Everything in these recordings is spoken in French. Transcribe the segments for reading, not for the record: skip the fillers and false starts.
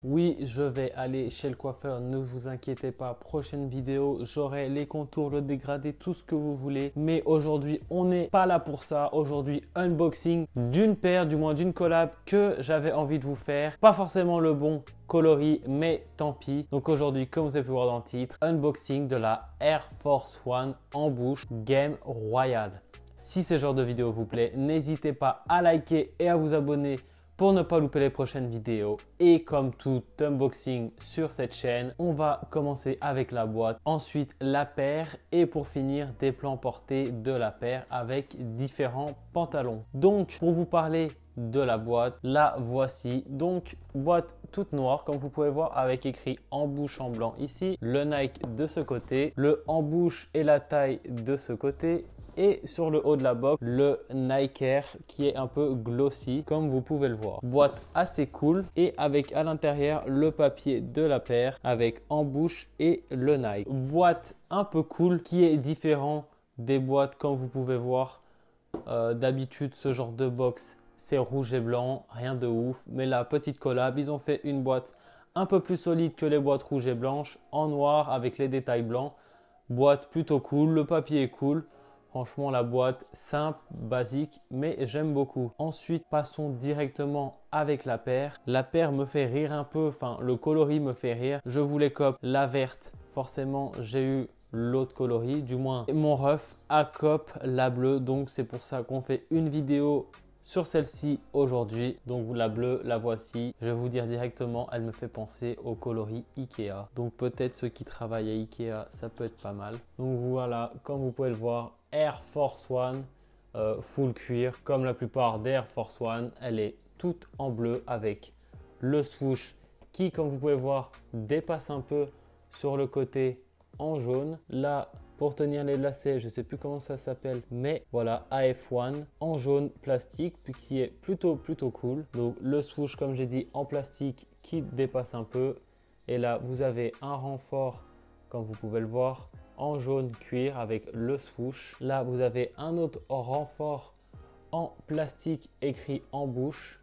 Oui, je vais aller chez le coiffeur, ne vous inquiétez pas. Prochaine vidéo, j'aurai les contours, le dégradé, tout ce que vous voulez. Mais aujourd'hui, on n'est pas là pour ça. Aujourd'hui, unboxing d'une paire, du moins d'une collab que j'avais envie de vous faire. Pas forcément le bon coloris, mais tant pis. Donc aujourd'hui, comme vous avez pu voir dans le titre, unboxing de la Air Force One en bouche Game Royal. Si ce genre de vidéo vous plaît, n'hésitez pas à liker et à vous abonner pour ne pas louper les prochaines vidéos. Et comme tout unboxing sur cette chaîne, on va commencer avec la boîte, ensuite la paire et pour finir des plans portés de la paire avec différents pantalons. Donc pour vous parler de la boîte, la voici. Donc boîte toute noire comme vous pouvez voir avec écrit en bouche en blanc ici, le Nike de ce côté, le en bouche et la taille de ce côté. Et sur le haut de la box, le Nike Air qui est un peu glossy comme vous pouvez le voir. Boîte assez cool et avec à l'intérieur le papier de la paire avec en bouche et le Nike. Boîte un peu cool qui est différent des boîtes comme vous pouvez voir. D'habitude ce genre de box c'est rouge et blanc, rien de ouf. Mais la petite collab, ils ont fait une boîte un peu plus solide que les boîtes rouges et blanches en noir avec les détails blancs. Boîte plutôt cool, le papier est cool. Franchement, la boîte simple, basique, mais j'aime beaucoup. Ensuite, passons directement avec la paire. La paire me fait rire un peu, enfin le coloris me fait rire. Je voulais copier la verte. Forcément, j'ai eu l'autre coloris, du moins mon ref a cop la bleue. Donc c'est pour ça qu'on fait une vidéo sur celle-ci aujourd'hui. Donc la bleue, la voici. Je vais vous dire directement, elle me fait penser au coloris Ikea. Donc peut-être ceux qui travaillent à Ikea, ça peut être pas mal. Donc voilà, comme vous pouvez le voir, Air Force One full cuir. Comme la plupart des Air Force One, elle est toute en bleu avec le swoosh qui, comme vous pouvez voir, dépasse un peu sur le côté en jaune. Là, pour tenir les lacets, je ne sais plus comment ça s'appelle, mais voilà, AF1 en jaune plastique qui est plutôt cool. Donc le swoosh, comme j'ai dit, en plastique qui dépasse un peu. Et là, vous avez un renfort, comme vous pouvez le voir, en jaune cuir avec le swoosh. Là, vous avez un autre renfort en plastique écrit en bouche.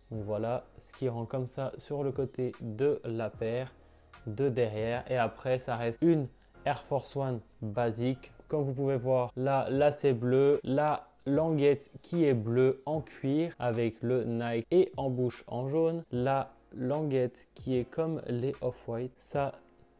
Donc voilà, ce qui rend comme ça sur le côté de la paire, de derrière. Et après, ça reste une Air Force One basique. Comme vous pouvez voir, là c'est bleu. La languette qui est bleue en cuir avec le Nike et en bouche en jaune. La languette qui est comme les Off-White. Ça,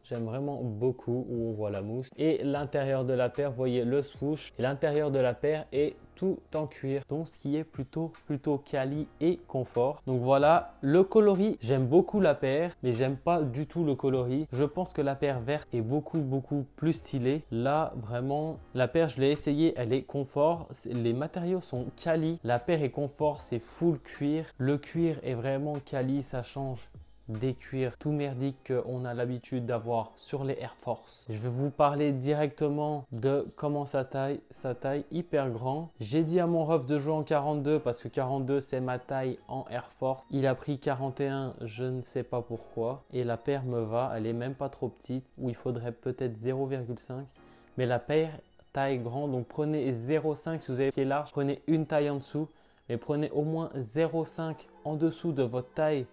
j'aime vraiment beaucoup où on voit la mousse. Et l'intérieur de la paire, vous voyez le swoosh. Et l'intérieur de la paire est tout en cuir. Donc ce qui est plutôt quali et confort. Donc voilà, le coloris, j'aime beaucoup la paire, mais j'aime pas du tout le coloris. Je pense que la paire verte est beaucoup plus stylée. Là, vraiment, la paire, je l'ai essayé, elle est confort. Les matériaux sont quali. La paire est confort, c'est full cuir. Le cuir est vraiment quali, ça change des cuirs tout merdiques qu'on a l'habitude d'avoir sur les Air Force. Je vais vous parler directement de comment ça taille. Ça taille hyper grand. J'ai dit à mon ref de jouer en 42 parce que 42 c'est ma taille en Air Force. Il a pris 41, je ne sais pas pourquoi. Et la paire me va, elle est même pas trop petite. Ou il faudrait peut-être 0,5. Mais la paire taille grand, donc prenez 0,5 si vous avez pied large. Prenez une taille en dessous, mais prenez au moins 0,5 en dessous de votre taille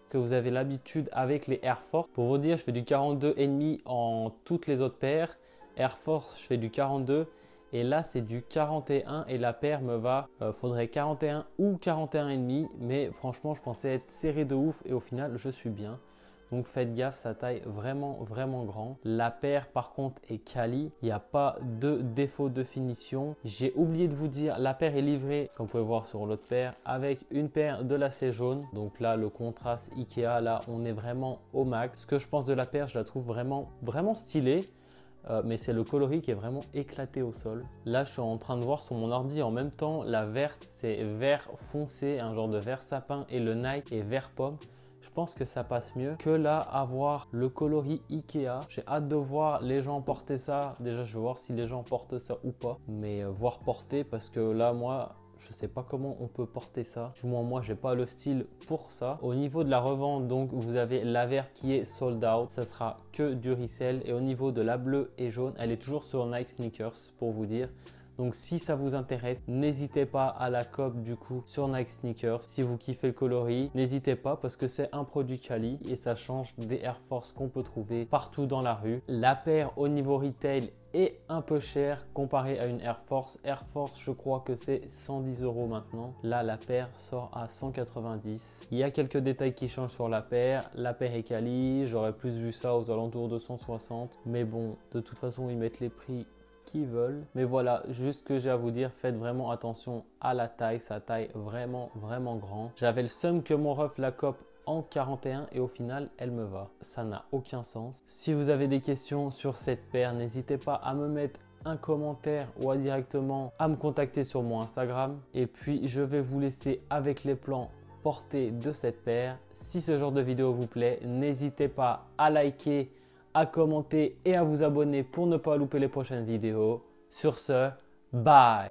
que vous avez l'habitude avec les Air Force. Pour vous dire, je fais du 42,5 en toutes les autres paires. Air Force, je fais du 42 et là c'est du 41 et la paire me va. Faudrait 41 ou 41,5, mais franchement je pensais être serré de ouf et au final je suis bien. Donc faites gaffe, ça taille vraiment grand. La paire par contre est quali, il n'y a pas de défaut de finition. J'ai oublié de vous dire, la paire est livrée, comme vous pouvez voir sur l'autre paire, avec une paire de lacets jaunes. Donc là, le contraste Ikea, là on est vraiment au max. Ce que je pense de la paire, je la trouve vraiment stylée. Mais c'est le coloris qui est vraiment éclaté au sol. Là, je suis en train de voir sur mon ordi en même temps, la verte, c'est vert foncé, un genre de vert sapin, et le Nike est vert pomme. Je pense que ça passe mieux que là avoir le coloris Ikea. J'ai hâte de voir les gens porter ça. Déjà, je vais voir si les gens portent ça ou pas. Mais voir porter parce que là, moi, je sais pas comment on peut porter ça. Du moins, moi, j'ai pas le style pour ça. Au niveau de la revente, donc, vous avez la verte qui est sold out. Ça sera que du resell. Et au niveau de la bleue et jaune, elle est toujours sur Nike Sneakers pour vous dire. Donc si ça vous intéresse, n'hésitez pas à la cope du coup sur Nike Sneakers. Si vous kiffez le coloris, n'hésitez pas parce que c'est un produit quali et ça change des Air Force qu'on peut trouver partout dans la rue. La paire au niveau retail est un peu cher comparé à une Air Force. Air Force, je crois que c'est 110 € maintenant. Là, la paire sort à 190. Il y a quelques détails qui changent sur la paire. La paire est quali. J'aurais plus vu ça aux alentours de 160. Mais bon, de toute façon, ils mettent les prix qu'ils veulent. Mais voilà, juste ce que j'ai à vous dire, faites vraiment attention à la taille. Ça taille vraiment grand. J'avais le seum que mon ref la cope en 41 et au final elle me va. Ça n'a aucun sens. Si vous avez des questions sur cette paire, n'hésitez pas à me mettre un commentaire ou directement à me contacter sur mon Instagram. Et puis je vais vous laisser avec les plans portés de cette paire. Si ce genre de vidéo vous plaît, n'hésitez pas à liker, à commenter et à vous abonner pour ne pas louper les prochaines vidéos. Sur ce, bye!